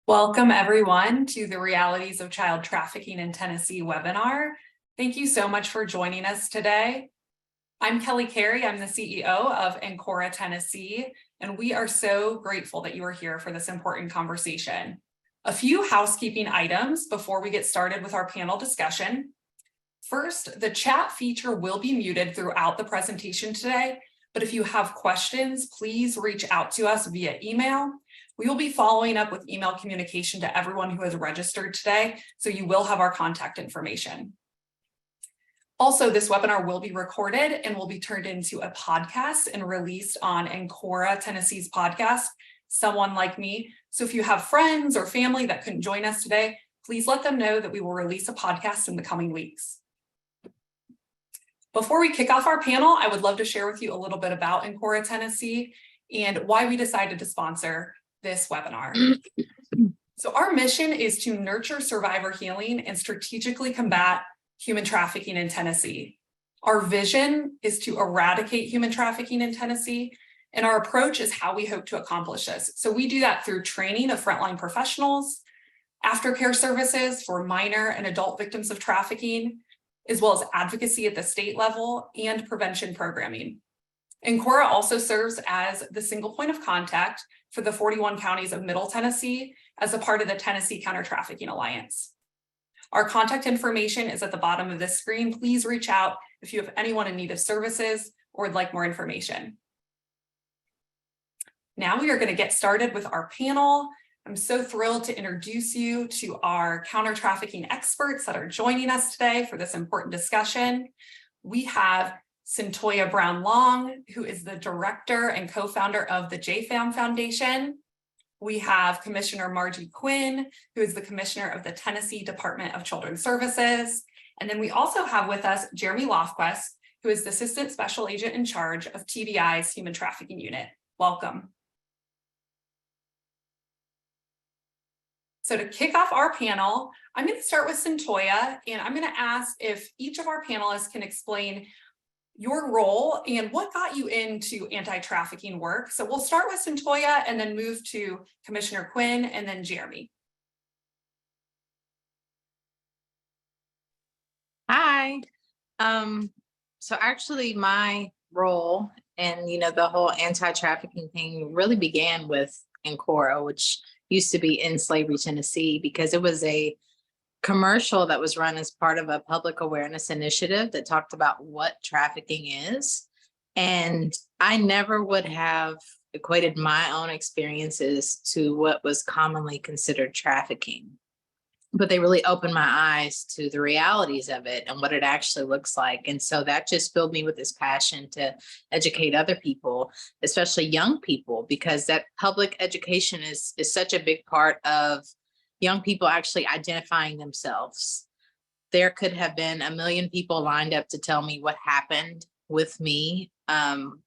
Welcome everyone to the Realities of Child Trafficking in Tennessee webinar. Thank you so much for joining us today. I'm Kelli Cary, I'm the CEO of AncoraTN, and we are so grateful that you are here for this important conversation. A few housekeeping items before we get started with our panel discussion. First, the chat feature will be muted throughout the presentation today, but if you have questions, please reach out to us via email. We will be following up with email communication to everyone who has registered today, so you will have our contact information. Also, this webinar will be recorded and will be turned into a podcast and released on AncoraTN's podcast, Someone Like Me. So if you have friends or family that couldn't join us today, please let them know that we will release a podcast in the coming weeks. Before we kick off our panel, I would love to share with you a little bit about AncoraTN and why we decided to sponsor this webinar. So our mission is to nurture survivor healing and strategically combat human trafficking in Tennessee. Our vision is to eradicate human trafficking in Tennessee, and our approach is how we hope to accomplish this. So we do that through training of frontline professionals, aftercare services for minor and adult victims of trafficking, as well as advocacy at the state level and prevention programming. Ancora also serves as the single point of contact for the 41 counties of Middle Tennessee as a part of the Tennessee Counter-Trafficking Alliance. Our contact information is at the bottom of this screen. Please reach out if you have anyone in need of services or would like more information. Now we are going to get started with our panel. I'm so thrilled to introduce you to our counter-trafficking experts that are joining us today for this important discussion. We have Cyntoia Brown-Long, who is the director and co-founder of the JFAM Foundation. We have Commissioner Margie Quin, who is the commissioner of the Tennessee Department of Children's Services. And then we also have with us Jeremy Lofquest, who is the Assistant Special Agent in charge of TBI's Human Trafficking Unit. Welcome. So to kick off our panel, I'm going to start with Cyntoia, and I'm going to ask if each of our panelists can explain your role and what got you into anti-trafficking work. So we'll start with Cyntoia and then move to Commissioner Quin and then Jeremy. Hi. So actually my role and, the whole anti-trafficking thing really began with Ancora, which used to be In Slavery, Tennessee, because it was a commercial that was run as part of a public awareness initiative that talked about what trafficking is. And I never would have equated my own experiences to what was commonly considered trafficking. But they really opened my eyes to the realities of it and what it actually looks like. And so that just filled me with this passion to educate other people, especially young people, because that public education is such a big part of young people actually identifying themselves. There could have been a million people lined up to tell me what happened with me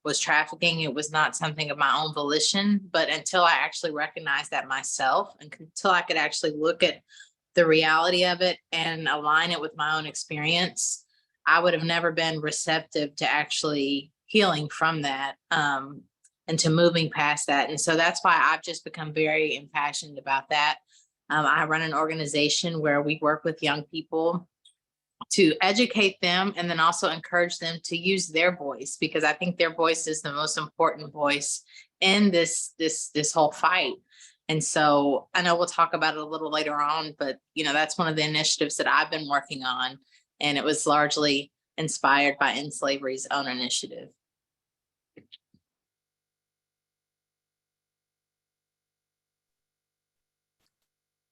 was trafficking. It was not something of my own volition, but until I actually recognized that myself and until I could actually look at the reality of it and align it with my own experience, I would have never been receptive to actually healing from that and to moving past that. And so that's why I've just become very impassioned about that. I run an organization where we work with young people to educate them and then also encourage them to use their voice, because I think their voice is the most important voice in this whole fight. And so I know we'll talk about it a little later on, but that's one of the initiatives that I've been working on, and it was largely inspired by In Slavery's own initiative.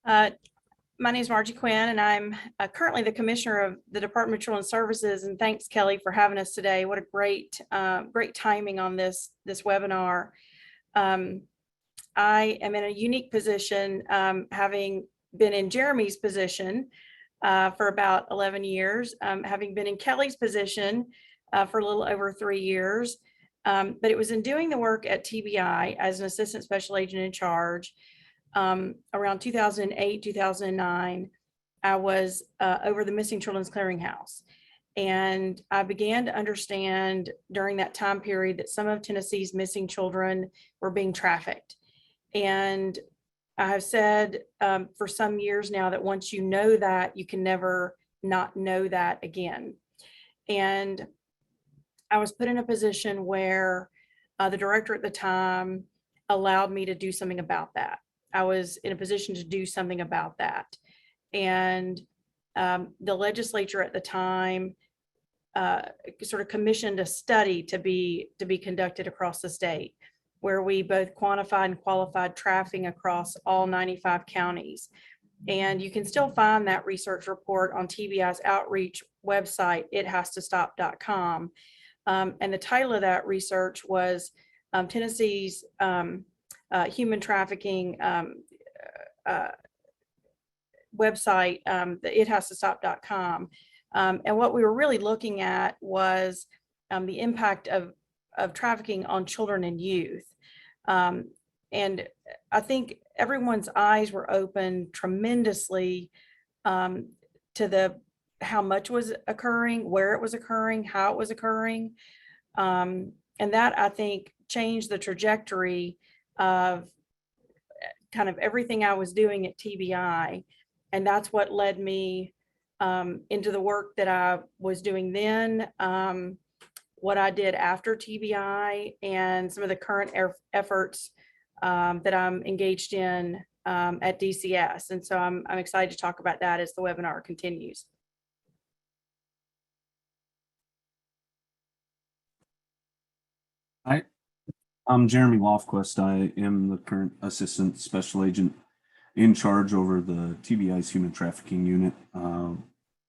My name is Margie Quin, and I'm currently the commissioner of the Department of Children's Services. And thanks, Kelli, for having us today. What a great timing on this webinar. I am in a unique position, having been in Jeremy's position for about 11 years, having been in Kelli's position for a little over 3 years. But it was in doing the work at TBI as an assistant special agent in charge. Around 2008, 2009, I was over the Missing Children's Clearinghouse. And I began to understand during that time period that some of Tennessee's missing children were being trafficked. And I have said for some years now that once you know that, you can never not know that again. And I was put in a position where the director at the time allowed me to do something about that. I was in a position to do something about that. And the legislature at the time sort of commissioned a study to be conducted across the state, where we both quantified and qualified trafficking across all 95 counties. And you can still find that research report on TBI's outreach website, ithastostop.com. And the title of that research was Tennessee's human trafficking website, the ithastostop.com. And what we were really looking at was the impact of trafficking on children and youth. And I think everyone's eyes were opened tremendously to how much was occurring, where it was occurring, how it was occurring. And that, I think, changed the trajectory of kind of everything I was doing at TBI. And that's what led me into the work that I was doing then, what I did after TBI, and some of the current efforts that I'm engaged in at DCS. And so I'm excited to talk about that as the webinar continues. Hi, I'm Jeremy Lofquest. I am the current Assistant Special Agent in charge over the TBI's Human Trafficking Unit.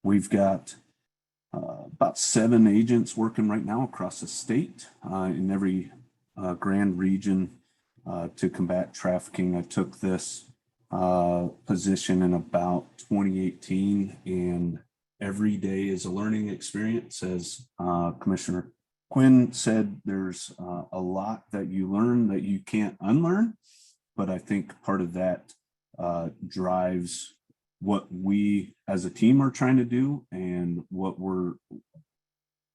We've got about 7 agents working right now across the state in every grand region to combat trafficking. I took this position in about 2018, and every day is a learning experience. As Commissioner Quin said, there's a lot that you learn that you can't unlearn, but I think part of that drives what we as a team are trying to do, and what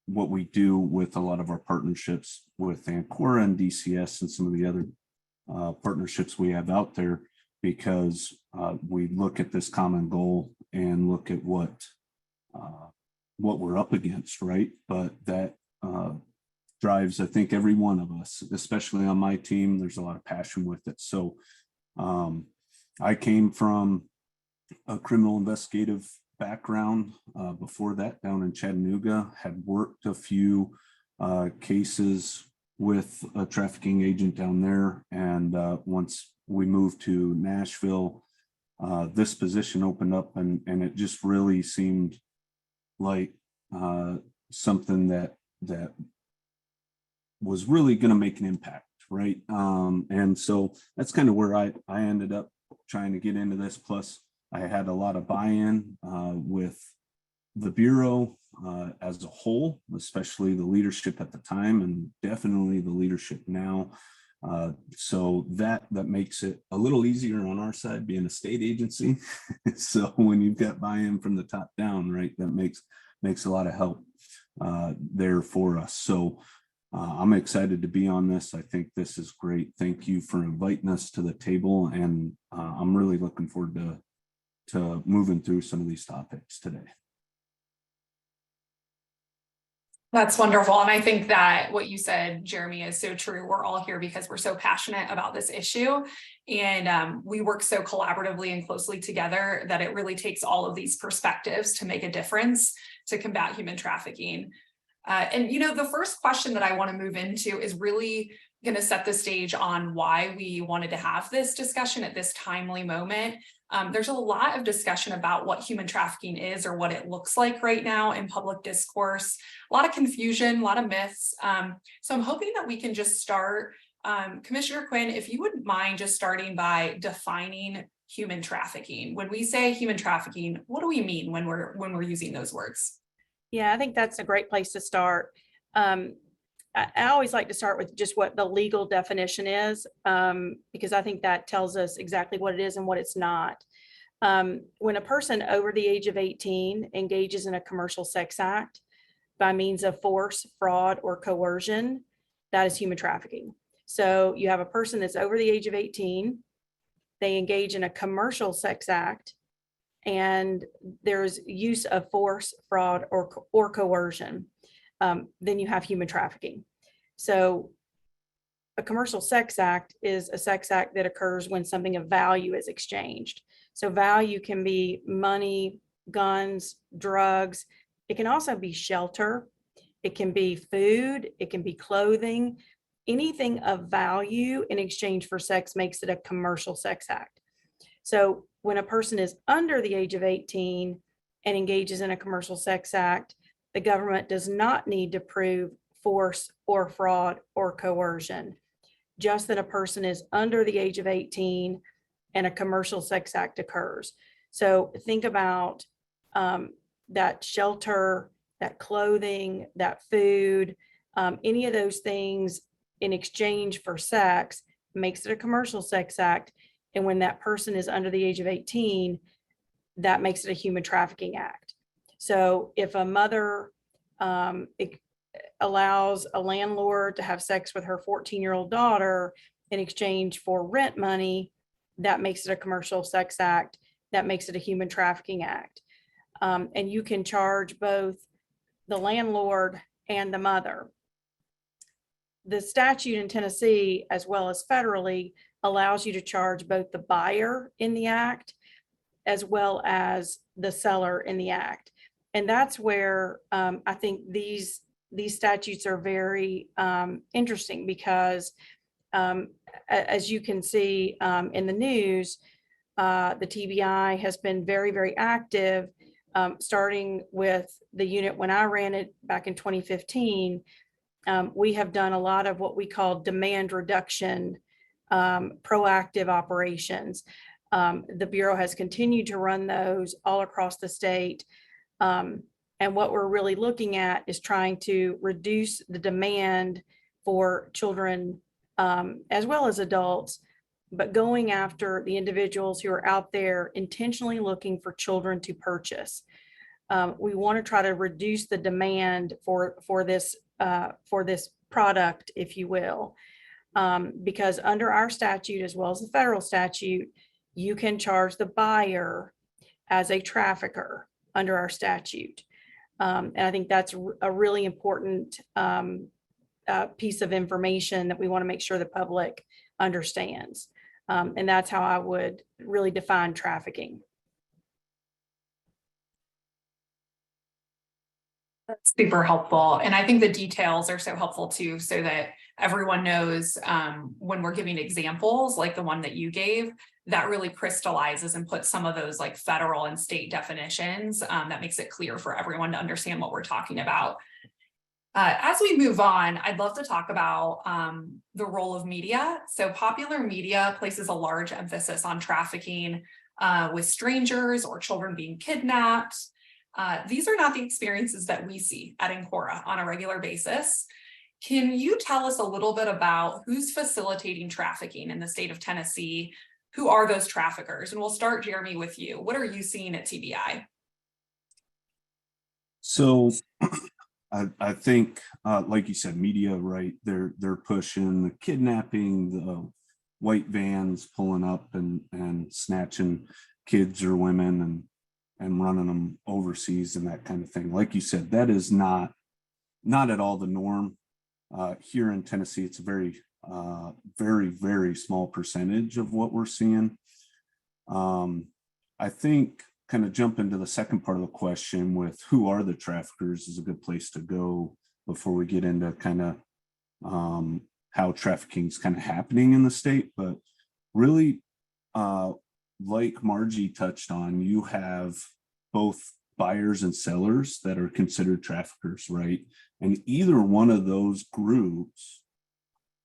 we do with a lot of our partnerships with Ancora and DCS and some of the other partnerships we have out there, because we look at this common goal and look at what we're up against, right? But that drives, I think, every one of us, especially on my team. There's a lot of passion with it. So I came from a criminal investigative background before that, down in Chattanooga, had worked a few cases with a trafficking agent down there. And once we moved to Nashville, this position opened up, and it just really seemed like something that was really going to make an impact, right? And so that's kind of where I ended up trying to get into this. Plus, I had a lot of buy-in with the Bureau as a whole, especially the leadership at the time, and definitely the leadership now. So that makes it a little easier on our side, being a state agency. So when you've got buy-in from the top down, right, that makes a lot of help there for us. So I'm excited to be on this. I think this is great. Thank you for inviting us to the table, and I'm really looking forward to moving through some of these topics today. That's wonderful. And I think that what you said, Jeremy, is so true. We're all here because we're so passionate about this issue. And we work so collaboratively and closely together that it really takes all of these perspectives to make a difference to combat human trafficking. And, you know, the first question that I want to move into is really going to set the stage on why we wanted to have this discussion at this timely moment. There's a lot of discussion about what human trafficking is, or what it looks like right now in public discourse, a lot of confusion, a lot of myths. So I'm hoping that we can just start. Commissioner Quin, if you wouldn't mind just starting by defining human trafficking. When we say human trafficking, what do we mean when we're using those words? Yeah, I think that's a great place to start. I always like to start with just what the legal definition is, because I think that tells us exactly what it is and what it's not. When a person over the age of 18 engages in a commercial sex act by means of force, fraud, or coercion, that is human trafficking. So you have a person that's over the age of 18, they engage in a commercial sex act, and there's use of force, fraud, or coercion, then you have human trafficking. So a commercial sex act is a sex act that occurs when something of value is exchanged. So value can be money, guns, drugs. It can also be shelter. It can be food. It can be clothing. Anything of value in exchange for sex makes it a commercial sex act. So when a person is under the age of 18 and engages in a commercial sex act, the government does not need to prove force or fraud or coercion, just that a person is under the age of 18 and a commercial sex act occurs. So think about that shelter, that clothing, that food, any of those things in exchange for sex makes it a commercial sex act. And when that person is under the age of 18, that makes it a human trafficking act. So if a mother allows a landlord to have sex with her 14-year-old daughter in exchange for rent money, that makes it a commercial sex act. That makes it a human trafficking act. And you can charge both the landlord and the mother. The statute in Tennessee, as well as federally, allows you to charge both the buyer in the act as well as the seller in the act. And that's where I think these statutes are very interesting, because as you can see in the news, the TBI has been very, very active, starting with the unit when I ran it back in 2015. We have done a lot of what we call demand reduction, proactive operations. The Bureau has continued to run those all across the state. And what we're really looking at is trying to reduce the demand for children as well as adults, but going after the individuals who are out there intentionally looking for children to purchase. We want to try to reduce the demand for this product, if you will, because under our statute, as well as the federal statute, you can charge the buyer as a trafficker under our statute. And I think that's a really important piece of information that we want to make sure the public understands. And that's how I would really define trafficking. That's super helpful. And I think the details are so helpful too, so that everyone knows when we're giving examples like the one that you gave, that really crystallizes and puts some of those like federal and state definitions that makes it clear for everyone to understand what we're talking about. As we move on, I'd love to talk about the role of media. So popular media places a large emphasis on trafficking with strangers or children being kidnapped. These are not the experiences that we see at Ancora on a regular basis. Can you tell us a little bit about who's facilitating trafficking in the state of Tennessee? Who are those traffickers? And we'll start, Jeremy, with you. What are you seeing at TBI? So I think, like you said, media, right? They're pushing the kidnapping, the white vans pulling up and snatching kids or women and running them overseas and that kind of thing. Like you said, that is not at all the norm. Here in Tennessee, it's a very, very small percentage of what we're seeing. I think kind of jump into the second part of the question with who are the traffickers is a good place to go before we get into kind of how trafficking is kind of happening in the state. But really, like Margie touched on, you have both buyers and sellers that are considered traffickers, right? And either one of those groups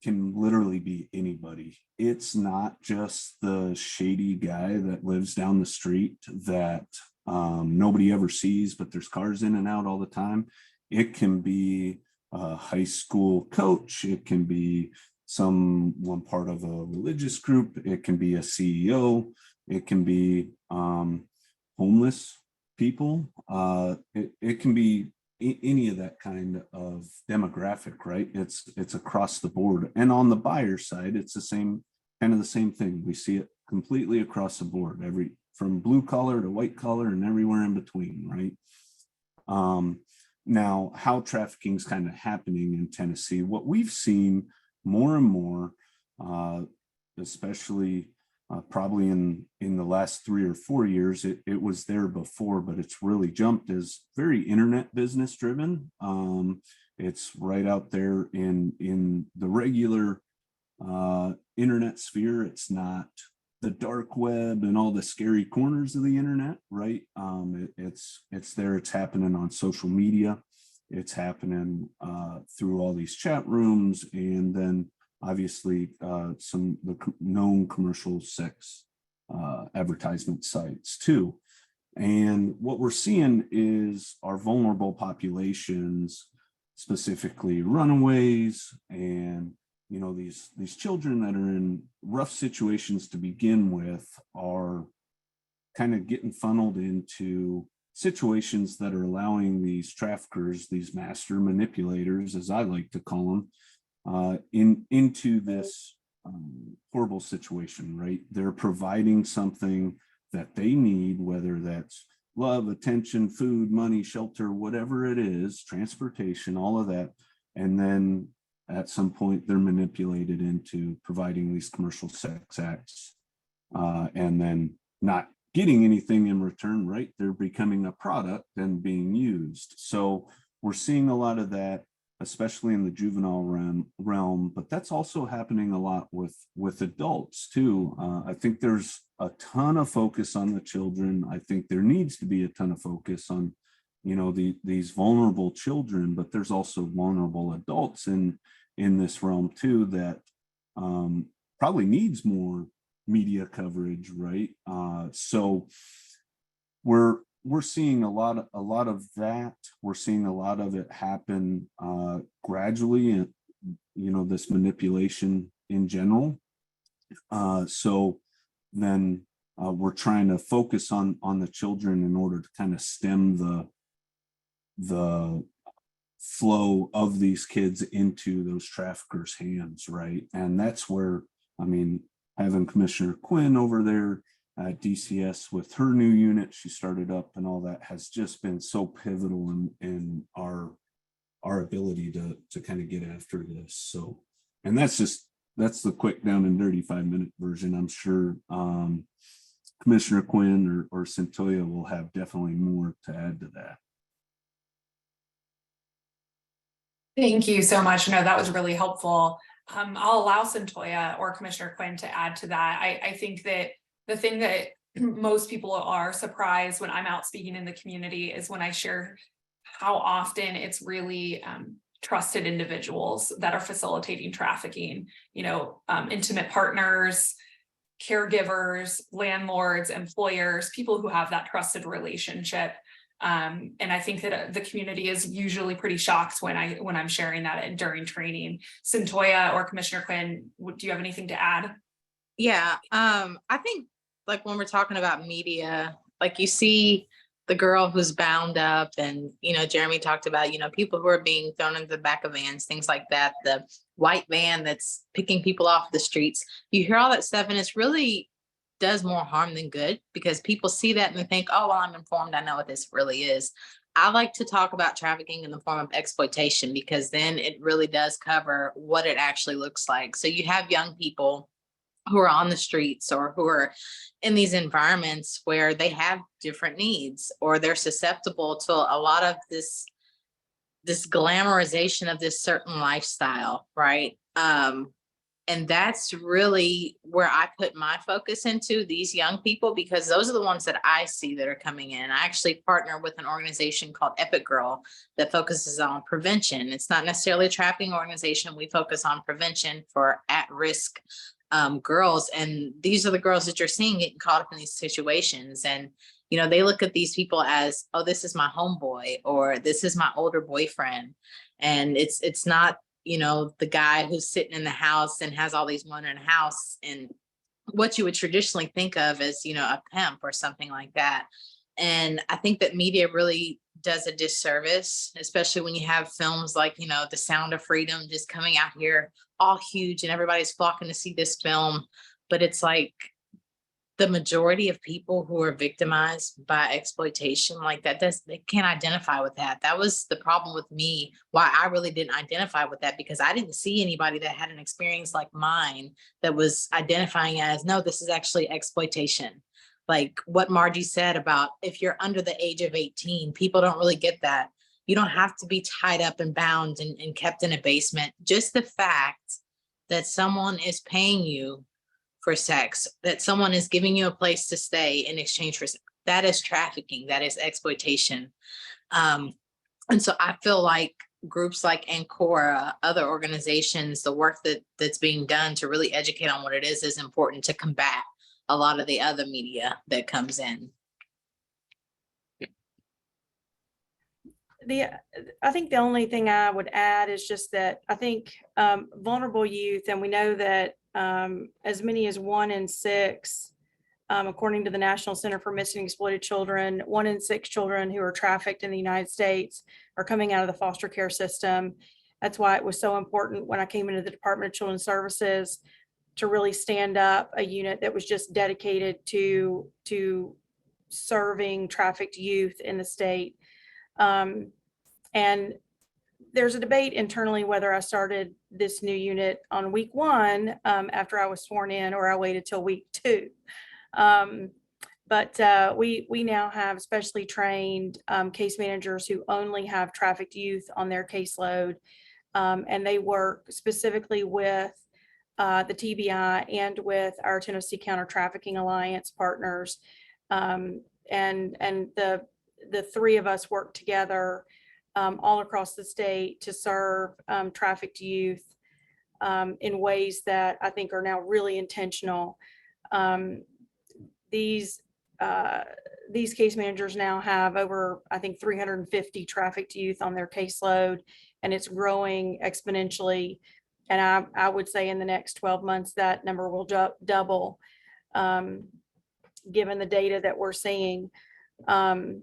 can literally be anybody. It's not just the shady guy that lives down the street that nobody ever sees, but there's cars in and out all the time. It can be a high school coach. It can be one part of a religious group. It can be a CEO. It can be homeless people. It can be any of that kind of demographic, right? It's across the board. And on the buyer side, it's the same thing. We see it completely across the board, from blue collar to white collar and everywhere in between, right? Now, how trafficking is kind of happening in Tennessee, what we've seen more and more, especially probably in the last 3 or 4 years, it was there before, but it's really jumped, is very internet business driven. It's right out there in the regular internet sphere. It's not the dark web and all the scary corners of the internet, right? It's there. It's happening on social media. It's happening through all these chat rooms, and then obviously some the known commercial sex advertisement sites too. And what we're seeing is our vulnerable populations, specifically runaways, and these children that are in rough situations to begin with, are kind of getting funneled into situations that are allowing these traffickers, these master manipulators, as I like to call them, into this horrible situation, right? They're providing something that they need, whether that's love, attention, food, money, shelter, whatever it is, transportation, all of that. And then at some point they're manipulated into providing these commercial sex acts, and then not getting anything in return, right? They're becoming a product and being used. So we're seeing a lot of that, especially in the juvenile realm, but that's also happening a lot with adults too. I think there's a ton of focus on the children. I think there needs to be a ton of focus on, these vulnerable children, but there's also vulnerable adults in this realm too, that probably needs more media coverage, right? So we're seeing a lot of that. We're seeing a lot of it happen gradually, and this manipulation in general. So then we're trying to focus on the children in order to kind of stem the flow of these kids into those traffickers' hands, right? And that's where, having Commissioner Quin over there at DCS with her new unit she started up and all that has just been so pivotal in our ability to kind of get after this. So, and that's the quick down and dirty 5-minute version. I'm sure Commissioner Quin or Cyntoia will have definitely more to add to that. Thank you so much. No, that was really helpful. I'll allow Cyntoia or Commissioner Quin to add to that. I think that the thing that most people are surprised when I'm out speaking in the community is when I share how often it's really trusted individuals that are facilitating trafficking, intimate partners, caregivers, landlords, employers, people who have that trusted relationship. And I think that the community is usually pretty shocked when I'm sharing that during training. Cyntoia or Commissioner Quin, do you have anything to add? Yeah, I think like when we're talking about media, like you see the girl who's bound up, and Jeremy talked about people who are being thrown into the back of vans, things like that. The white van that's picking people off the streets. You hear all that stuff, and it's really does more harm than good, because people see that and they think, oh, well, I'm informed, I know what this really is. I like to talk about trafficking in the form of exploitation, because then it really does cover what it actually looks like. So you have young people who are on the streets or who are in these environments where they have different needs, or they're susceptible to a lot of this glamorization of this certain lifestyle, right? And that's really where I put my focus into these young people, because those are the ones that I see that are coming in. I actually partner with an organization called Epic Girl that focuses on prevention. It's not necessarily a trafficking organization. We focus on prevention for at-risk girls. And these are the girls that you're seeing getting caught up in these situations. And, they look at these people as, oh, this is my homeboy, or this is my older boyfriend. And it's not, the guy who's sitting in the house and has all these women in a house, and what you would traditionally think of as, a pimp or something like that. And I think that media really does a disservice, especially when you have films like, The Sound of Freedom just coming out here all huge and everybody's flocking to see this film. But it's like, the majority of people who are victimized by exploitation like that, they can't identify with that. That was the problem with me, why I really didn't identify with that, because I didn't see anybody that had an experience like mine that was identifying as, no, this is actually exploitation. Like what Margie said about if you're under the age of 18, people don't really get that. You don't have to be tied up and bound and kept in a basement. Just the fact that someone is paying you for sex, that someone is giving you a place to stay in exchange for sex, that is trafficking, that is exploitation. And so I feel like groups like Ancora, other organizations, the work that's being done to really educate on what it is important to combat a lot of the other media that comes in. I think the only thing I would add is just that I think vulnerable youth, and we know that as many as 1 in 6, according to the National Center for Missing and Exploited Children, 1 in 6 children who are trafficked in the United States are coming out of the foster care system. That's why it was so important when I came into the Department of Children's Services to really stand up a unit that was just dedicated to serving trafficked youth in the state. And there's a debate internally whether I started this new unit on week 1 after I was sworn in, or I waited till week 2. But we now have specially trained case managers who only have trafficked youth on their caseload, and they work specifically with the TBI and with our Tennessee Counter Trafficking Alliance partners, and the 3 of us work together all across the state to serve trafficked youth in ways that I think are now really intentional. These case managers now have over, I think, 350 trafficked youth on their caseload, and it's growing exponentially. And I would say in the next 12 months, that number will double, given the data that we're seeing. And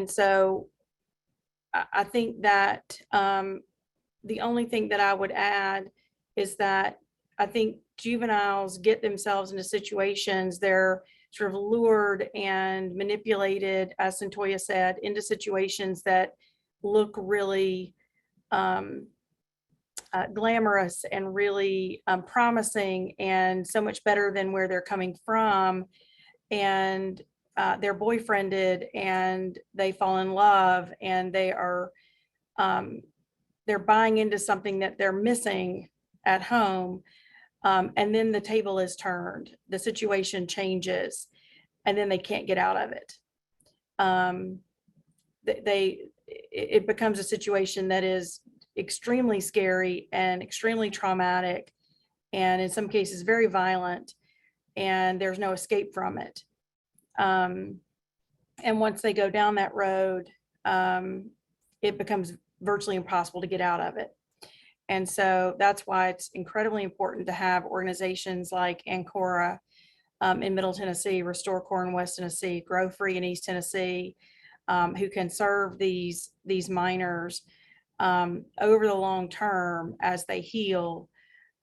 so I think that the only thing that I would add is that I think juveniles get themselves into situations, they're sort of lured and manipulated, as Cyntoia said, into situations that look really glamorous and really promising and so much better than where they're coming from. And they're boyfriended and they fall in love, and they're buying into something that they're missing at home. And then the table is turned, the situation changes, and then they can't get out of it. It becomes a situation that is extremely scary and extremely traumatic, and in some cases very violent, and there's no escape from it. And once they go down that road, it becomes virtually impossible to get out of it. And so that's why it's incredibly important to have organizations like Ancora in Middle Tennessee, Restore Core in West Tennessee, Grow Free in East Tennessee, who can serve these minors over the long term as they heal,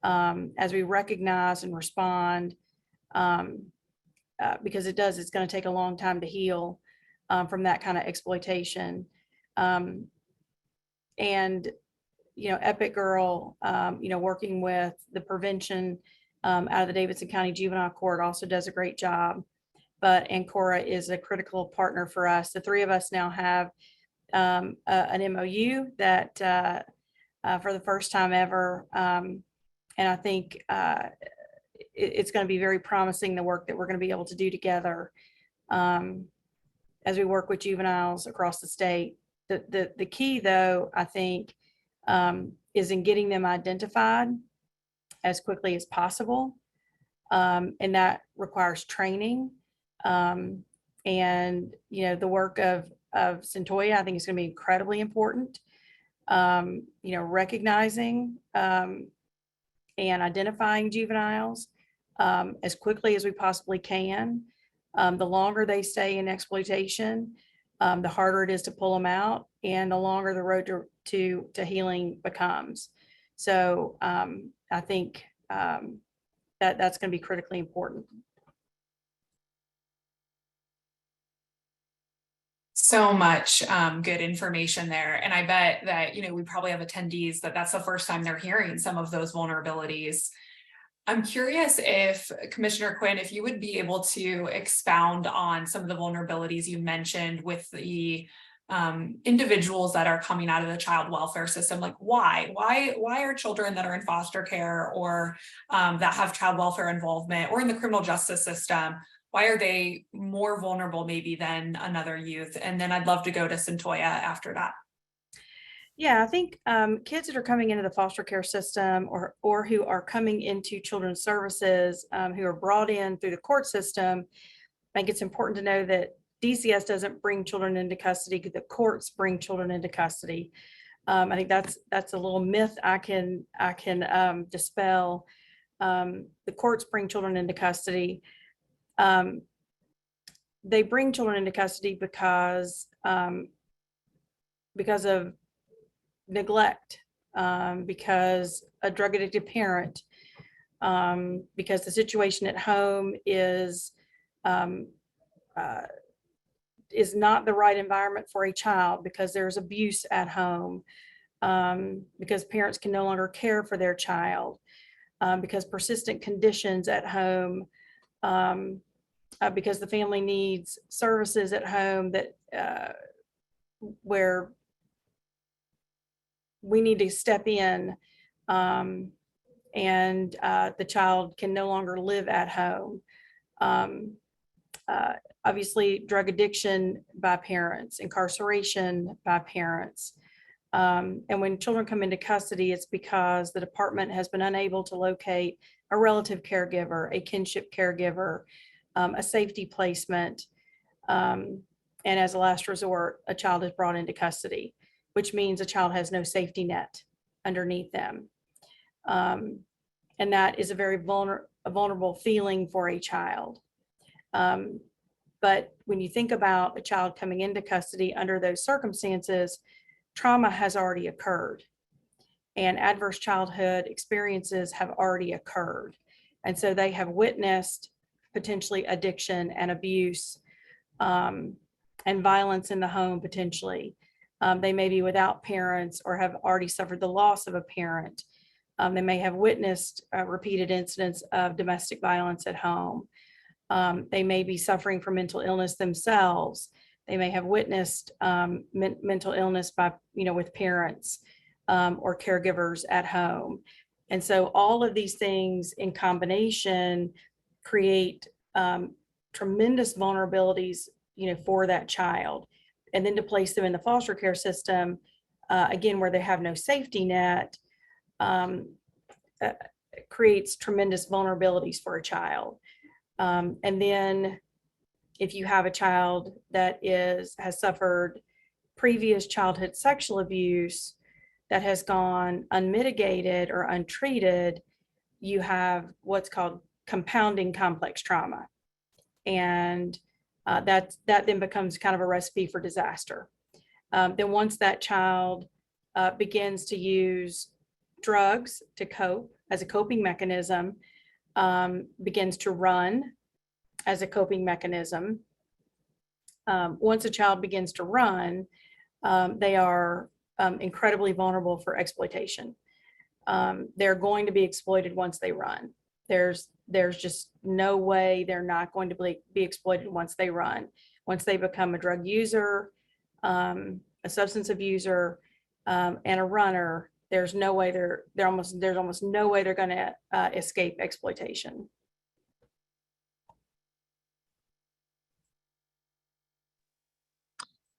as we recognize and respond, because it's going to take a long time to heal from that kind of exploitation. And Epic Girl, working with the prevention out of the Davidson County Juvenile Court also does a great job. But Ancora is a critical partner for us. The 3 of us now have an MOU that for the first time ever. And I think it's going to be very promising, the work that we're going to be able to do together as we work with juveniles across the state. The key, though, I think, is in getting them identified as quickly as possible. And that requires training. And, the work of Cyntoia, I think, is going to be incredibly important. Recognizing and identifying juveniles as quickly as we possibly can. The longer they stay in exploitation, the harder it is to pull them out, and the longer the road to healing becomes. So I think that's going to be critically important. So much good information there. And I bet that, we probably have attendees that's the first time they're hearing some of those vulnerabilities. I'm curious if Commissioner Quin, if you would be able to expound on some of the vulnerabilities you mentioned with the individuals that are coming out of the child welfare system. Like why are children that are in foster care or that have child welfare involvement or in the criminal justice system, why are they more vulnerable maybe than another youth? And then I'd love to go to Cyntoia after that. Yeah, I think kids that are coming into the foster care system or who are coming into children's services, who are brought in through the court system, I think it's important to know that DCS doesn't bring children into custody. The courts bring children into custody. I think that's a little myth I can dispel. The courts bring children into custody. They bring children into custody because of neglect, because a drug addicted parent, because the situation at home is not the right environment for a child, because there's abuse at home, because parents can no longer care for their child, because persistent conditions at home, because the family needs services at home that where we need to step in, and the child can no longer live at home. Obviously, drug addiction by parents, incarceration by parents. And when children come into custody, it's because the department has been unable to locate a relative caregiver, a kinship caregiver, a safety placement. And as a last resort, a child is brought into custody, which means a child has no safety net underneath them. And that is a very vulnerable feeling for a child. But when you think about a child coming into custody under those circumstances, trauma has already occurred and adverse childhood experiences have already occurred. And so they have witnessed potentially addiction and abuse, and violence in the home potentially. They may be without parents or have already suffered the loss of a parent. They may have witnessed repeated incidents of domestic violence at home. They may be suffering from mental illness themselves. They may have witnessed mental illness with parents or caregivers at home. And so all of these things in combination create tremendous vulnerabilities, for that child. And then to place them in the foster care system, again, where they have no safety net, creates tremendous vulnerabilities for a child. And then if you have a child that has suffered previous childhood sexual abuse that has gone unmitigated or untreated, you have what's called compounding complex trauma. And that then becomes kind of a recipe for disaster. Then once that child begins to use drugs to cope as a coping mechanism, begins to run as a coping mechanism. Once a child begins to run, they are incredibly vulnerable for exploitation. They're going to be exploited once they run. There's just no way they're not going to be exploited once they run. Once they become a drug user, a substance abuser, and a runner, there's no way there's almost no way they're going to escape exploitation.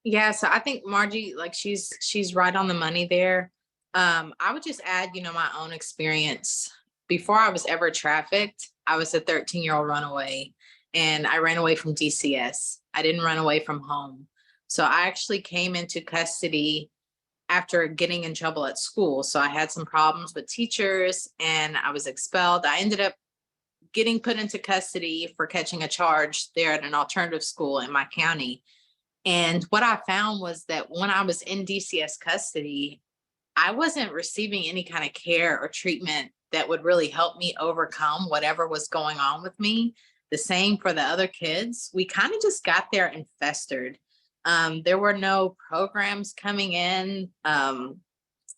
Yeah, so I think Margie, like she's right on the money there. I would just add, my own experience. Before I was ever trafficked, I was a 13-year-old runaway, and I ran away from DCS. I didn't run away from home. So I actually came into custody after getting in trouble at school. So I had some problems with teachers and I was expelled. I ended up getting put into custody for catching a charge there at an alternative school in my county. And what I found was that when I was in DCS custody, I wasn't receiving any kind of care or treatment that would really help me overcome whatever was going on with me. The same for the other kids. We kind of just got there and festered. There were no programs coming in.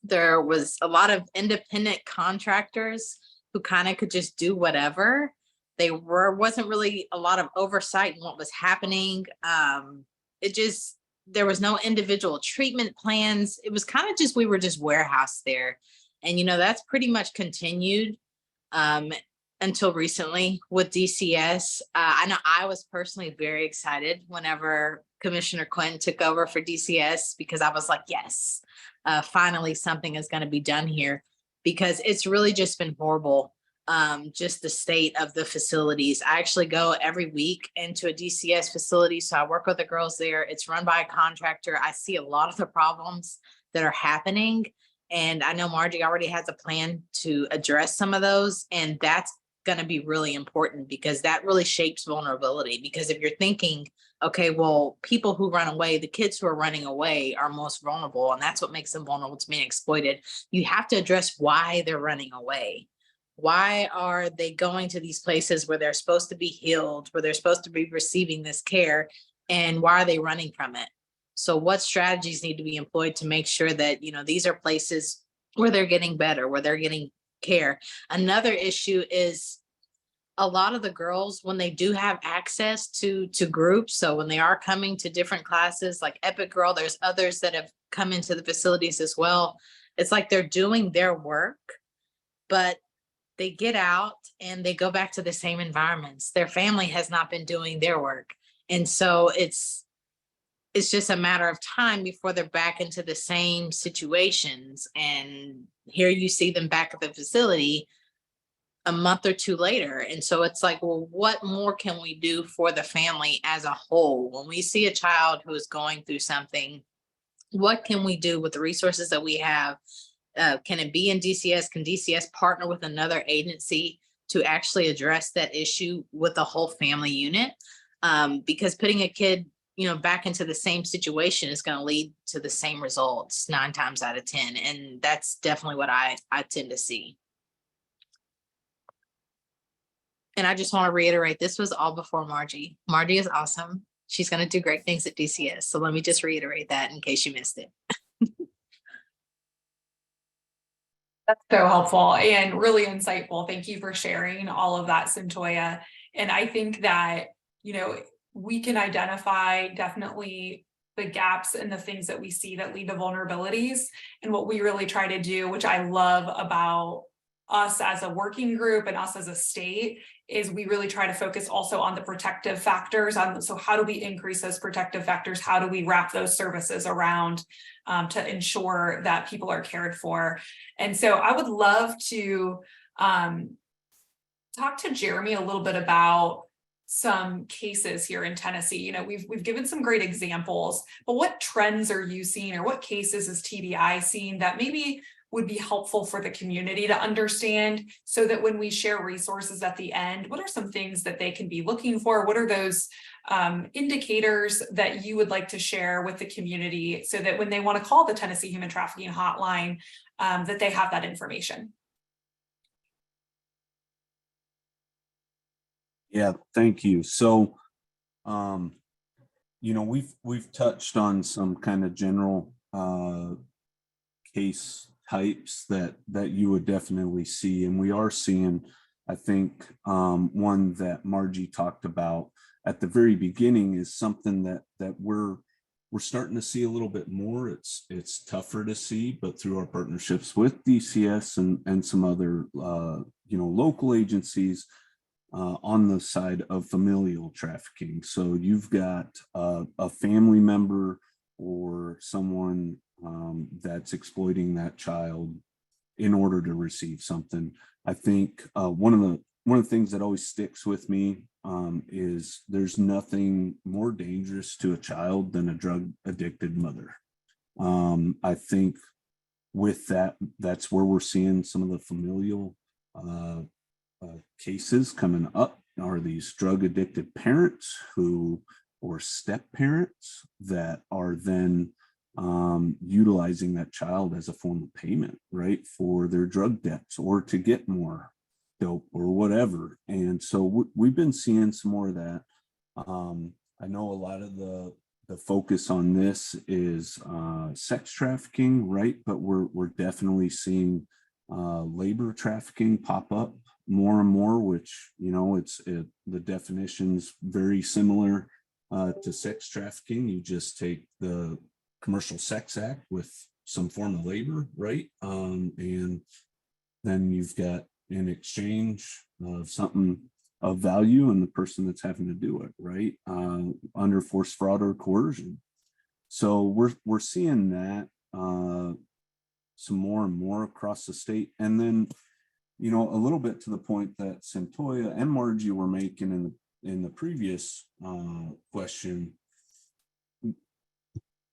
There was a lot of independent contractors who kind of could just do whatever. Wasn't really a lot of oversight in what was happening. There was no individual treatment plans. It was kind of just, we were just warehouse there. And, that's pretty much continued until recently with DCS. I know I was personally very excited whenever Commissioner Quin took over for DCS, because I was like, yes, finally something is going to be done here, because it's really just been horrible. Just the state of the facilities. I actually go every week into a DCS facility. So I work with the girls there. It's run by a contractor. I see a lot of the problems that are happening. And I know Margie already has a plan to address some of those. And that's going to be really important, because that really shapes vulnerability. Because if you're thinking, okay, well, people who run away, the kids who are running away are most vulnerable, and that's what makes them vulnerable to being exploited. You have to address why they're running away. Why are they going to these places where they're supposed to be healed, where they're supposed to be receiving this care, and why are they running from it? So what strategies need to be employed to make sure that, these are places where they're getting better, where they're getting care? Another issue is a lot of the girls, when they do have access to groups, so when they are coming to different classes like Epic Girl, there's others that have come into the facilities as well. It's like they're doing their work, but they get out and they go back to the same environments. Their family has not been doing their work. And so it's just a matter of time before they're back into the same situations. And here you see them back at the facility a month or two later. And so it's like, well, what more can we do for the family as a whole? When we see a child who is going through something, what can we do with the resources that we have? Can it be in DCS? Can DCS partner with another agency to actually address that issue with the whole family unit? Because putting a kid, back into the same situation is going to lead to the same results 9 times out of 10. And that's definitely what I tend to see. And I just want to reiterate, this was all before Margie. Margie is awesome. She's going to do great things at DCS. So let me just reiterate that in case you missed it. That's so helpful and really insightful. Thank you for sharing all of that, Cyntoia. And I think that, we can identify definitely the gaps and the things that we see that lead to vulnerabilities. And what we really try to do, which I love about us as a working group and us as a state, is we really try to focus also on the protective factors. So how do we increase those protective factors? How do we wrap those services around to ensure that people are cared for? And so I would love to talk to Jeremy a little bit about some cases here in Tennessee. We've given some great examples, but what trends are you seeing, or what cases is TBI seeing that maybe would be helpful for the community to understand, so that when we share resources at the end, what are some things that they can be looking for? What are those indicators that you would like to share with the community, so that when they want to call the Tennessee Human Trafficking Hotline, that they have that information? Yeah, thank you. So, we've touched on some kind of general case types that you would definitely see, and we are seeing, I think, one that Margie talked about at the very beginning is something that we're starting to see a little bit more. It's tougher to see, but through our partnerships with DCS and some other local agencies, on the side of familial trafficking. So you've got a family member or someone that's exploiting that child in order to receive something. I think one of the things that always sticks with me is there's nothing more dangerous to a child than a drug addicted mother. I think with that's where we're seeing some of the familial cases coming up, are these drug addicted parents or step parents that are then utilizing that child as a form of payment, right, for their drug debts or to get more dope or whatever. And so we've been seeing some more of that. I know a lot of the the focus on this is sex trafficking, right? But we're definitely seeing labor trafficking pop up more and more, which, you know, the definition's very similar to sex trafficking. You just take the Commercial Sex Act with some form of labor, right? And then you've got an exchange of something of value and the person that's having to do it, right? Under force, fraud, or coercion. So we're seeing that some more and more across the state. And then, you know, a little bit to the point that Cyntoia and Margie were making in the previous question,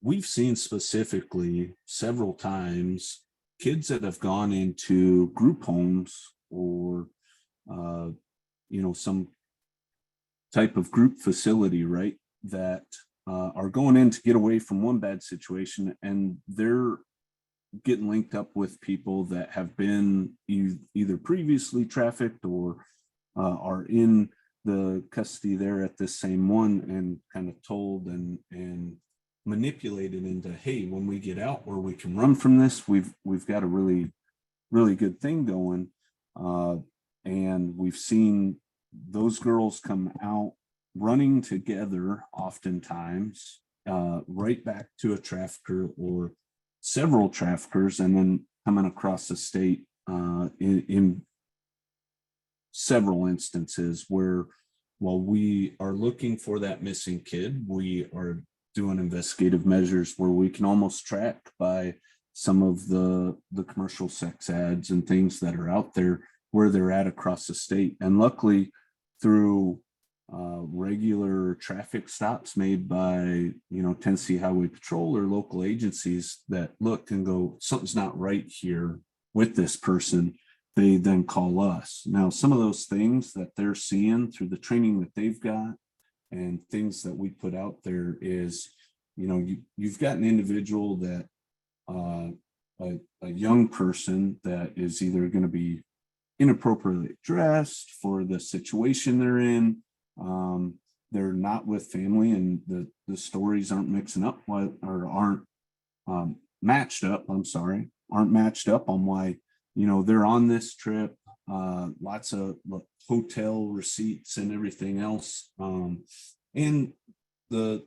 we've seen specifically several times kids that have gone into group homes or you know, some type of group facility, right, that are going in to get away from one bad situation, and they're getting linked up with people that have been either previously trafficked or are in the custody there at this same one, and kind of told and manipulated into, hey, when we get out where we can run from this, we've got a really good thing going. And we've seen those girls come out running together oftentimes, right back to a trafficker or several traffickers, and then coming across the state in several instances where, while we are looking for that missing kid, we are doing investigative measures where we can almost track by some of the commercial sex ads and things that are out there where they're at across the state. And luckily, through regular traffic stops made by, you know, Tennessee Highway Patrol or local agencies that look and go, something's not right here with this person, they then call us. Now, some of those things that they're seeing through the training that they've got and things that we put out there is, you know, you've got an individual that a young person that is either going to be inappropriately dressed for the situation they're in. They're not with family, and the stories aren't mixing up or aren't matched up. Aren't matched up on why, you know, they're on this trip. Lots of hotel receipts and everything else. And the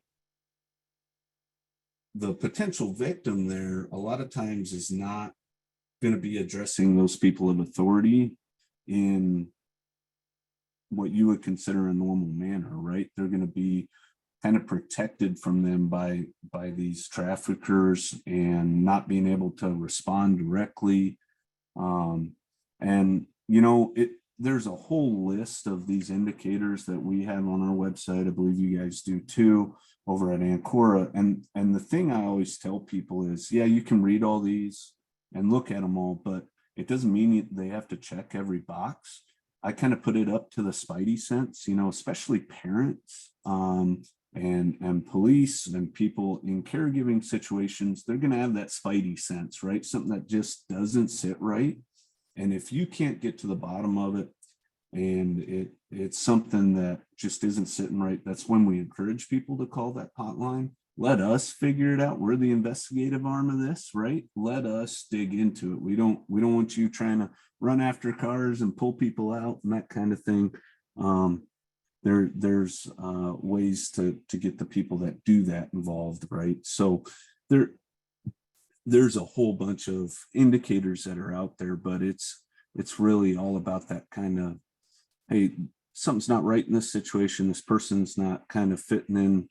potential victim there a lot of times is not going to be addressing those people of authority in what you would consider a normal manner, right? They're going to be kind of protected from them by these traffickers and not being able to respond directly. And, you know, there's a whole list of these indicators that we have on our website. I believe you guys do too, over at Ancora. And the thing I always tell people is, yeah, you can read all these and look at them all, but it doesn't mean they have to check every box. I kind of put it up to the spidey sense, you know, especially parents and police and people in caregiving situations. They're going to have that spidey sense, right? Something that just doesn't sit right. And if you can't get to the bottom of it, and it's something that just isn't sitting right, that's when we encourage people to call that hotline. Let us figure it out. We're the investigative arm of this, right? Let us dig into it. We don't want you trying to run after cars and pull people out and that kind of thing. There's ways to get the people that do that involved, right? So there's a whole bunch of indicators that are out there, but it's really all about that kind of, hey, something's not right in this situation. This person's not kind of fitting in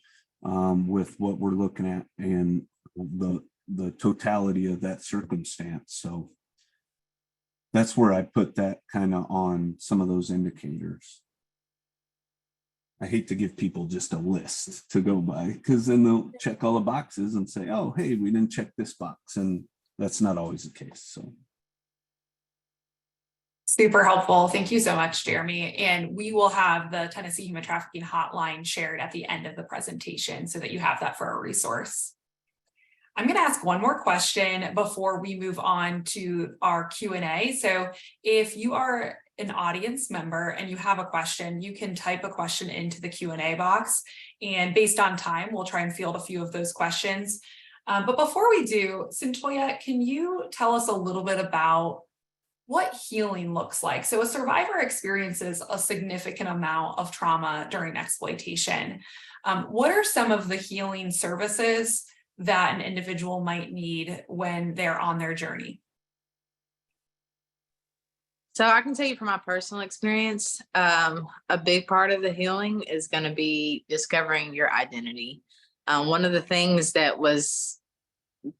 with what we're looking at and the totality of that circumstance. So that's where I put that kind of on some of those indicators. I hate to give people just a list to go by, because then they'll check all the boxes and say, oh, hey, we didn't check this box. And that's not always the case. So. Super helpful. Thank you so much, Jeremy. And we will have the Tennessee Human Trafficking Hotline shared at the end of the presentation so that you have that for a resource. I'm going to ask one more question before we move on to our Q&A. So if an audience member and you have a question, you can type a question into the Q&A box, and based on time, we'll try and field a few of those questions. But before we do, Cyntoia, can you tell us a little bit about what healing looks like? So a survivor experiences a significant amount of trauma during exploitation. What are some of the healing services that an individual might need when they're on their journey? So I can tell you from my personal experience, a big part of the healing is going to be discovering your identity. One of the things that was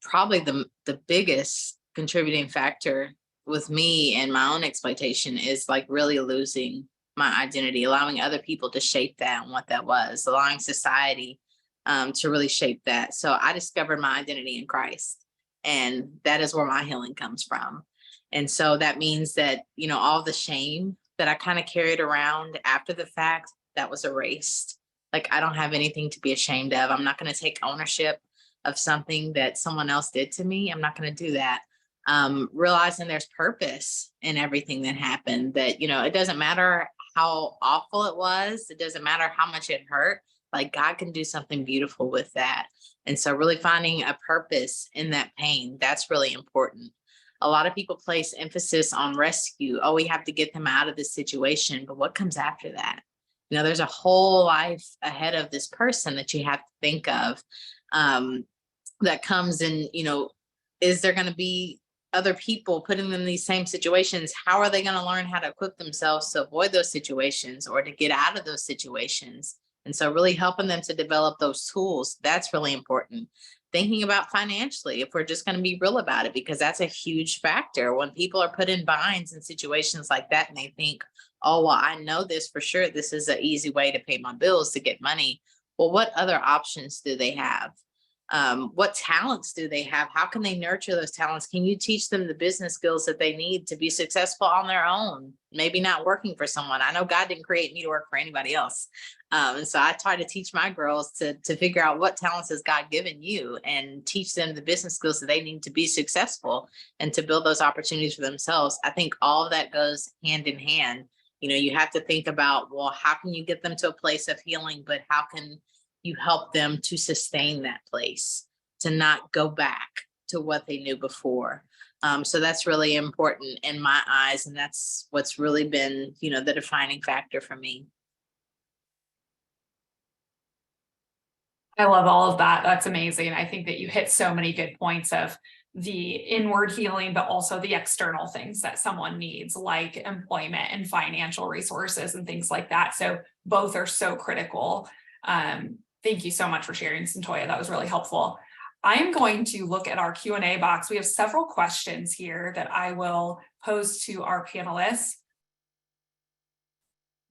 probably the biggest contributing factor with me and my own exploitation is like really losing my identity, allowing other people to shape that and what that was, allowing society to really shape that. So I discovered my identity in Christ, and that is where my healing comes from. And so that means that, you know, all the shame that I kind of carried around after the fact, that was erased. Like, I don't have anything to be ashamed of. I'm not going to take ownership of something that someone else did to me. I'm not going to do that. Realizing there's purpose in everything that happened, that, you know, it doesn't matter how awful it was. It doesn't matter how much it hurt. Like, God can do something beautiful with that. And so really finding a purpose in that pain, that's really important. A lot of people place emphasis on rescue. Oh, we have to get them out of this situation. But what comes after that? You know, there's a whole life ahead of this person that you have to think of, that comes in, you know, is there going to be other people putting them in these same situations? How are they going to learn how to equip themselves to avoid those situations or to get out of those situations? And so really helping them to develop those tools, that's really important. Thinking about financially, if we're just going to be real about it, because that's a huge factor. When people are put in binds in situations like that and they think, oh, well, I know this for sure, this is an easy way to pay my bills, to get money. Well, what other options do they have? What talents do they have? How can they nurture those talents? Can you teach them the business skills that they need to be successful on their own? Maybe not working for someone. I know God didn't create me to work for anybody else. And so I try to teach my girls to figure out what talents has God given you and teach them the business skills that they need to be successful and to build those opportunities for themselves. I think all of that goes hand in hand. You know, you have to think about, well, how can you get them to a place of healing, but how can you help them to sustain that place, to not go back to what they knew before. So that's really important in my eyes. And that's what's really been, you know, the defining factor for me. I love all of that. That's amazing. I think that you hit so many good points of the inward healing, but also the external things that someone needs, like employment and financial resources and things like that. So both are so critical. Thank you so much for sharing, Cyntoia. That was really helpful. I'm going to look at our Q&A box. We have several questions here that I will pose to our panelists.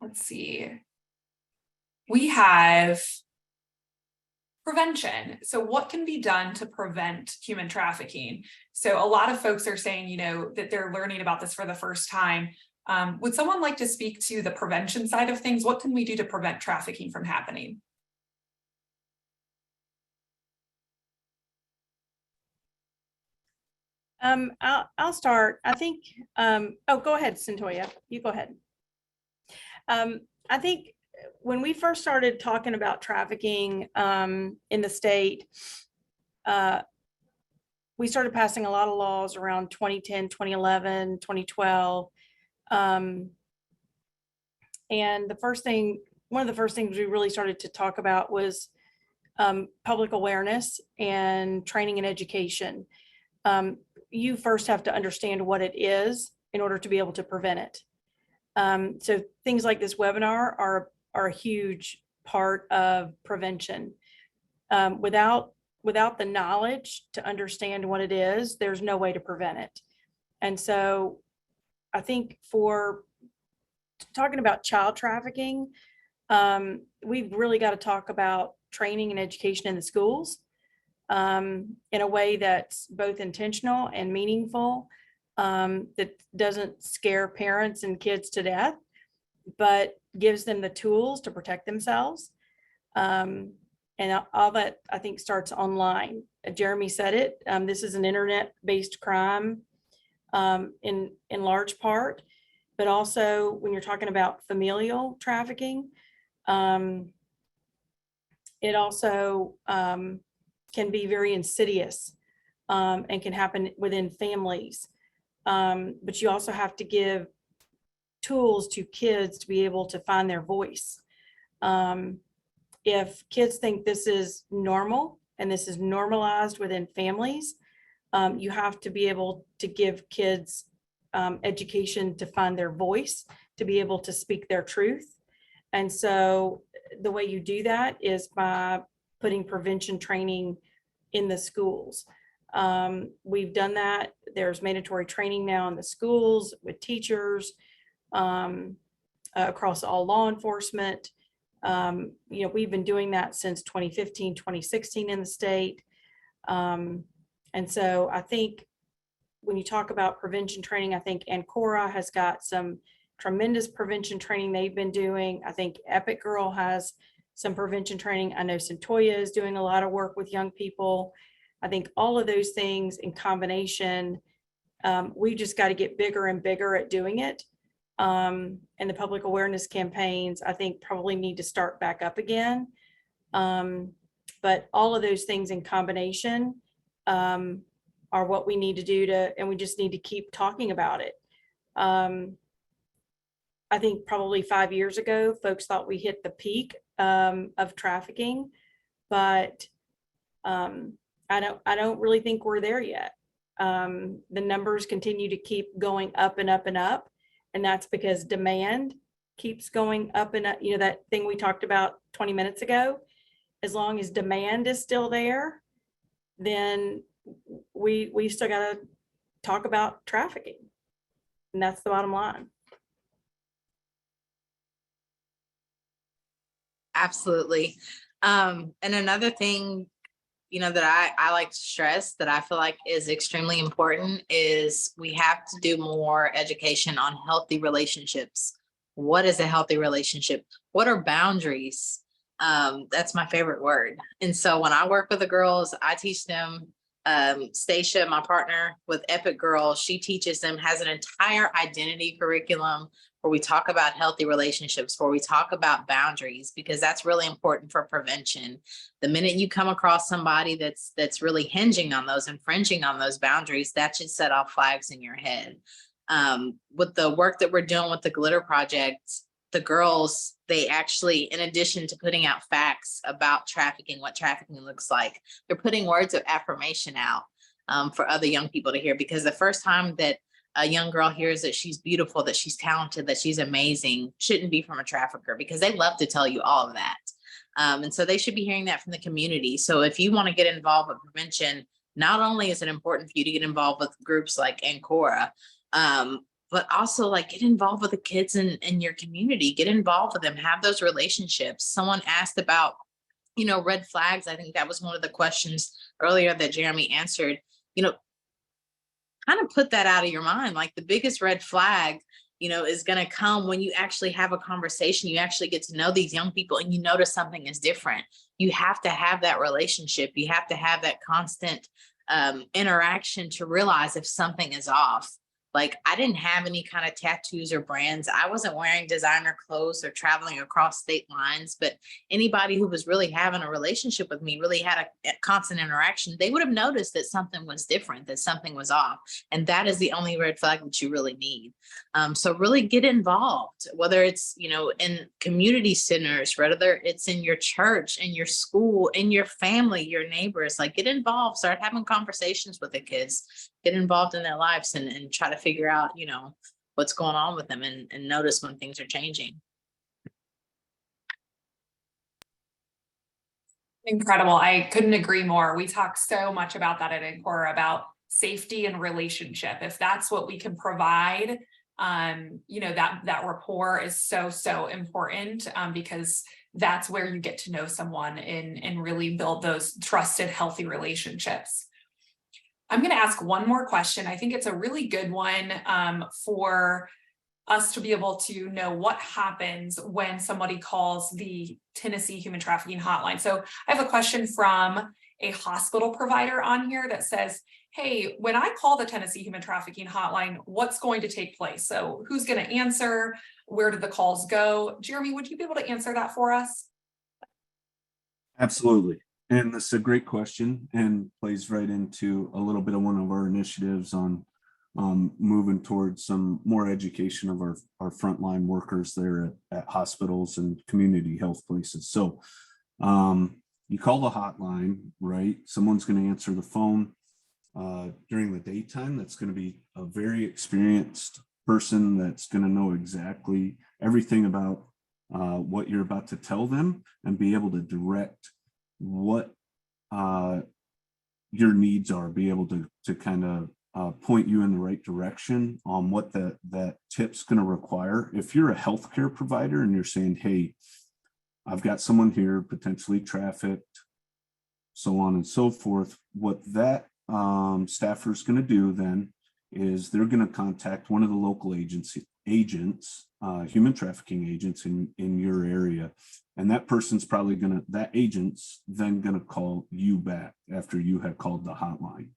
Let's see. We have prevention. So what can be done to prevent human trafficking? So a lot of folks are saying, you know, that they're learning about this for the first time. Would someone like to speak to the prevention side of things? What can we do to prevent trafficking from happening? I'll start. I think, oh, go ahead, Cyntoia. You go ahead. I think when we first started talking about trafficking in the state, we started passing a lot of laws around 2010, 2011, 2012. And one of the first things we really started to talk about was public awareness and training and education. You first have to understand what it is in order to be able to prevent it. So things like this webinar are a huge part of prevention. Without the knowledge to understand what it is, there's no way to prevent it. And so I think for talking about child trafficking, we've really got to talk about training and education in the schools in a way that's both intentional and meaningful, that doesn't scare parents and kids to death, but gives them the tools to protect themselves. And all that, I think, starts online. Jeremy said it. This is an internet-based crime in large part, but also when you're talking about familial trafficking, it also can be very insidious and can happen within families. But you also have to give tools to kids to be able to find their voice. If kids think this is normal and this is normalized within families, you have to be able to give kids education to find their voice, to be able to speak their truth. And so the way you do that is by putting prevention training in the schools. We've done that. There's mandatory training now in the schools with teachers across all law enforcement. We've been doing that since 2015, 2016 in the state. And so I think when you talk about prevention training, I think Ancora has got some tremendous prevention training they've been doing. I think Epic Girl has some prevention training. I know Cyntoia is doing a lot of work with young people. I think all of those things in combination, we just got to get bigger and bigger at doing it. And the public awareness campaigns, I think, probably need to start back up again. But all of those things in combination are what we need to do and we just need to keep talking about it. I think probably 5 years ago, folks thought we hit the peak of trafficking, but I don't really think we're there yet. The numbers continue to keep going up and up and up, and that's because demand keeps going up and up. You know, that thing we talked about 20 minutes ago, as long as demand is still there, then we still got to talk about trafficking, and that's the bottom line. Absolutely. And another thing, that I like to stress that I feel like is extremely important is we have to do more education on healthy relationships. What is a healthy relationship? What are boundaries? That's my favorite word. And so when I work with the girls, I teach them. Stacia, my partner with Epic Girl, she teaches them, has an entire identity curriculum where we talk about healthy relationships, where we talk about boundaries, because that's really important for prevention. The minute you come across somebody that's really hinging on those, infringing on those boundaries, that should set off flags in your head. With the work that we're doing with the Glitter Project, the girls, they actually, in addition to putting out facts about trafficking, what trafficking looks like, they're putting words of affirmation out for other young people to hear, because the first time that a young girl hears that she's beautiful, that she's talented, that she's amazing, shouldn't be from a trafficker, because they love to tell you all of that. And so they should be hearing that from the community. So if you want to get involved with prevention, not only is it important for you to get involved with groups like Ancora, but also like get involved with the kids in your community, get involved with them, have those relationships. Someone asked about, red flags. I think that was one of the questions earlier that Jeremy answered. Kind of put that out of your mind. Like the biggest red flag, is going to come when you actually have a conversation. You actually get to know these young people and you notice something is different. You have to have that relationship. You have to have that constant interaction to realize if something is off. Like I didn't have any kind of tattoos or brands. I wasn't wearing designer clothes or traveling across state lines, but anybody who was really having a relationship with me, really had a constant interaction, they would have noticed that something was different, that something was off. And that is the only red flag that you really need. So really get involved, whether it's, in community centers, whether it's in your church, in your school, in your family, your neighbors, like get involved, start having conversations with the kids, get involved in their lives and try to figure out, what's going on with them and notice when things are changing. Incredible. I couldn't agree more. We talk so much about that at Ancora, about safety and relationship. If that's what we can provide, that rapport is so important, because that's where you get to know someone and really build those trusted, healthy relationships. I'm going to ask one more question. I think it's a really good one for us to be able to know what happens when somebody calls the Tennessee Human Trafficking Hotline. So I have a question from a hospital provider on here that says, hey, when I call the Tennessee Human Trafficking Hotline, what's going to take place? So who's going to answer? Where did the calls go? Jeremy, would you be able to answer that for us? Absolutely. And this is a great question and plays right into a little bit of one of our initiatives on moving towards some more education of our frontline workers there at hospitals and community health places. So you call the hotline, right? Someone's going to answer the phone during the daytime. That's going to be a very experienced person that's going to know exactly everything about what you're about to tell them and be able to direct what your needs are, be able to kind of point you in the right direction on what that tip's going to require. If you're a healthcare provider and you're saying, hey, I've got someone here potentially trafficked, so on and so forth, what that staffer is going to do then is they're going to contact one of the local agents, human trafficking agents in your area. And that person's probably that agent's then going to call you back after you have called the hotline.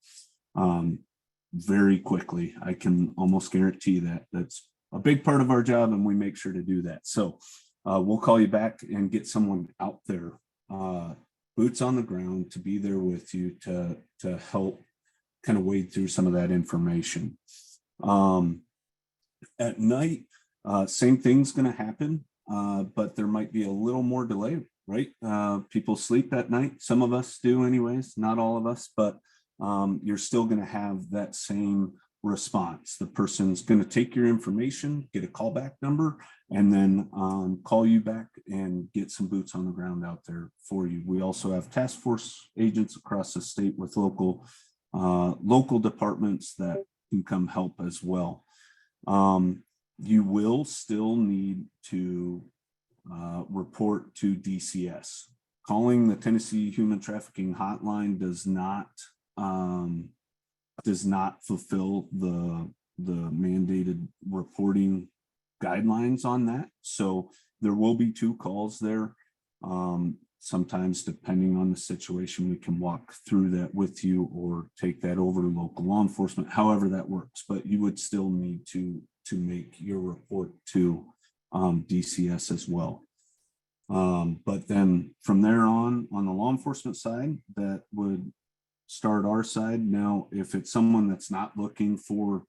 Very quickly. I can almost guarantee that. That's a big part of our job, and we make sure to do that. So we'll call you back and get someone out there, boots on the ground, to be there with you to help kind of wade through some of that information. At night, same thing's going to happen, but there might be a little more delay, right? People sleep at night. Some of us do anyways, not all of us, but you're still going to have that same response. The person's going to take your information, get a callback number, and then call you back and get some boots on the ground out there for you. We also have task force agents across the state with local departments that can come help as well. You will still need to report to DCS. Calling the Tennessee Human Trafficking Hotline does not fulfill the mandated reporting guidelines on that. So there will be 2 calls there. Sometimes, depending on the situation, we can walk through that with you or take that over to local law enforcement, however that works. But you would still need to make your report to DCS as well. But then from there on the law enforcement side, that would start our side. Now, if it's someone that's not looking for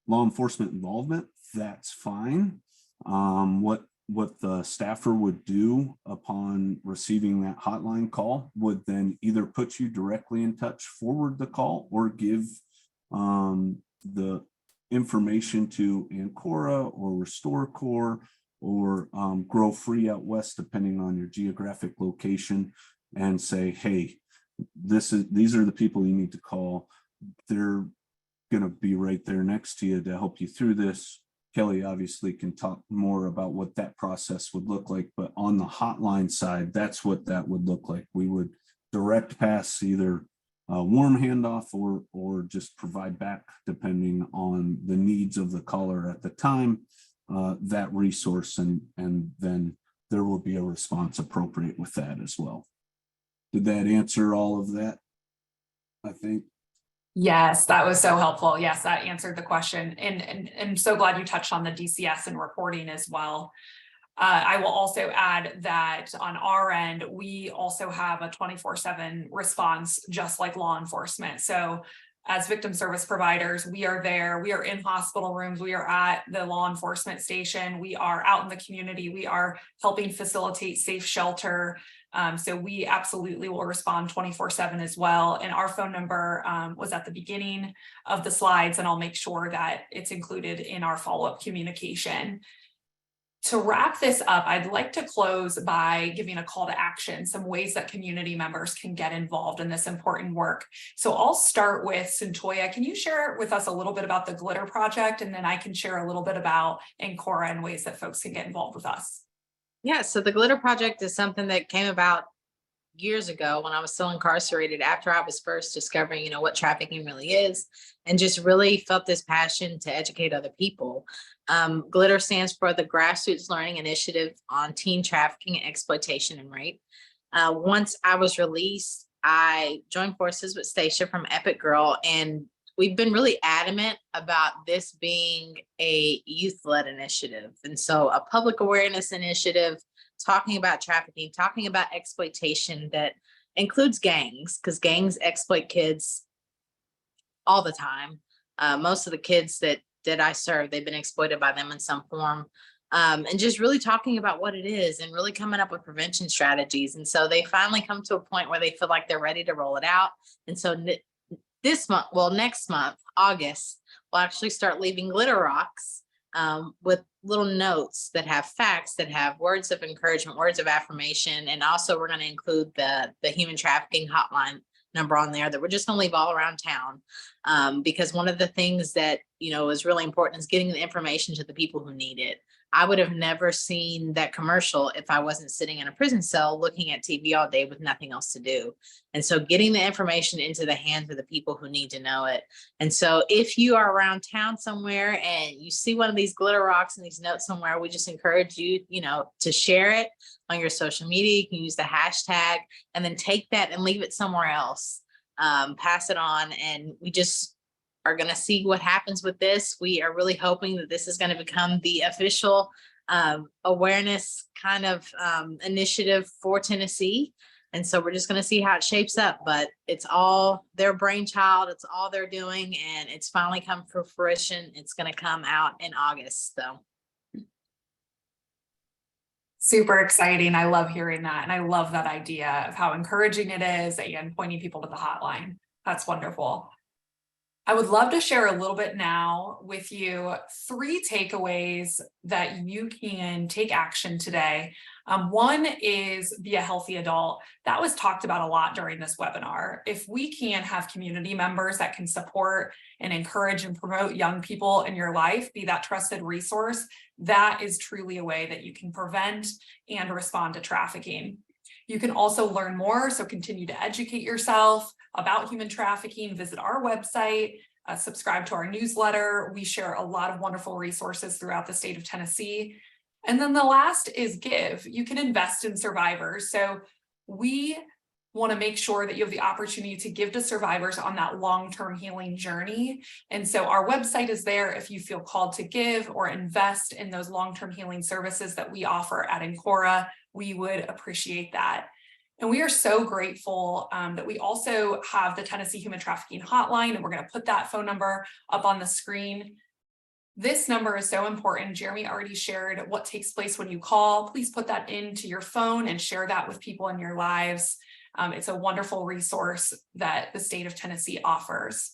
law enforcement involvement, that's fine. What the staffer would do upon receiving that hotline call would then either put you directly in touch, forward the call, or give the information to Ancora or Restore Corps or Grow Free out west, depending on your geographic location, and say, hey, these are the people you need to call. They're going to be right there next to you to help you through this. Kelli obviously can talk more about what that process would look like, but on the hotline side, that's what that would look like. We would direct pass either a warm handoff or just provide back, depending on the needs of the caller at the time, that resource, and then there will be a response appropriate with that as well. Did that answer all of that? I think. Yes, that was so helpful. Yes, that answered the question. And so glad you touched on the DCS and reporting as well. I will also add that on our end, we also have a 24/7 response, just like law enforcement. So as victim service providers, we are there, we are in hospital rooms, we are at the law enforcement station, we are out in the community, we are helping facilitate safe shelter. So we absolutely will respond 24/7 as well. And our phone number was at the beginning of the slides, and I'll make sure that it's included in our follow-up communication. To wrap this up, I'd like to close by giving a call to action, some ways that community members can get involved in this important work. So I'll start with Cyntoia. Can you share with us a little bit about the Glitter Project, and then I can share a little bit about Ancora and ways that folks can get involved with us? Yeah, so the Glitter Project is something that came about years ago when I was still incarcerated, after I was first discovering, what trafficking really is, and just really felt this passion to educate other people. Glitter stands for the Grassroots Learning Initiative on Teen Trafficking, Exploitation, and Rape. Once I was released, I joined forces with Stacia from Epic Girl, and we've been really adamant about this being a youth-led initiative. And so a public awareness initiative, talking about trafficking, talking about exploitation that includes gangs, because gangs exploit kids all the time. Most of the kids that I serve, they've been exploited by them in some form. And just really talking about what it is and really coming up with prevention strategies. And so they finally come to a point where they feel like they're ready to roll it out. And so this month, well, next month, August, we'll actually start leaving glitter rocks with little notes that have facts, that have words of encouragement, words of affirmation. And also we're going to include the human trafficking hotline number on there that we're just going to leave all around town. Because one of the things that, is really important is getting the information to the people who need it. I would have never seen that commercial if I wasn't sitting in a prison cell looking at TV all day with nothing else to do. And so getting the information into the hands of the people who need to know it. And so if you are around town somewhere and you see one of these glitter rocks and these notes somewhere, we just encourage you, to share it on your social media. You can use the hashtag and then take that and leave it somewhere else. Pass it on, and we just are going to see what happens with this. We are really hoping that this is going to become the official awareness kind of initiative for Tennessee. And so we're just going to see how it shapes up, but it's all their brainchild. It's all they're doing, and it's finally come to fruition. It's going to come out in August, though. Super exciting. I love hearing that. And I love that idea of how encouraging it is and pointing people to the hotline. That's wonderful. I would love to share a little bit now with you 3 takeaways that you can take action today. One is be a healthy adult. That was talked about a lot during this webinar. If we can have community members that can support and encourage and promote young people in your life, be that trusted resource, that is truly a way that you can prevent and respond to trafficking. You can also learn more, so continue to educate yourself about human trafficking. Visit our website, subscribe to our newsletter. We share a lot of wonderful resources throughout the state of Tennessee. And then the last is give. You can invest in survivors. So we want to make sure that you have the opportunity to give to survivors on that long-term healing journey. And so our website is there if you feel called to give or invest in those long-term healing services that we offer at Ancora. We would appreciate that. And we are so grateful that we also have the Tennessee Human Trafficking Hotline, and we're going to put that phone number up on the screen. This number is so important. Jeremy already shared what takes place when you call. Please put that into your phone and share that with people in your lives. It's a wonderful resource that the state of Tennessee offers.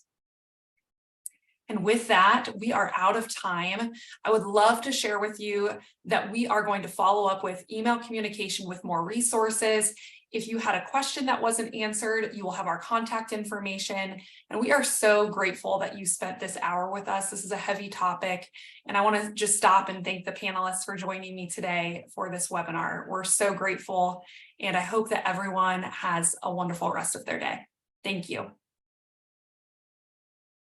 And with that, we are out of time. I would love to share with you that we are going to follow up with email communication with more resources. If you had a question that wasn't answered, you will have our contact information. And we are so grateful that you spent this hour with us. This is a heavy topic. And I want to just stop and thank the panelists for joining me today for this webinar. We're so grateful. And I hope that everyone has a wonderful rest of their day. Thank you.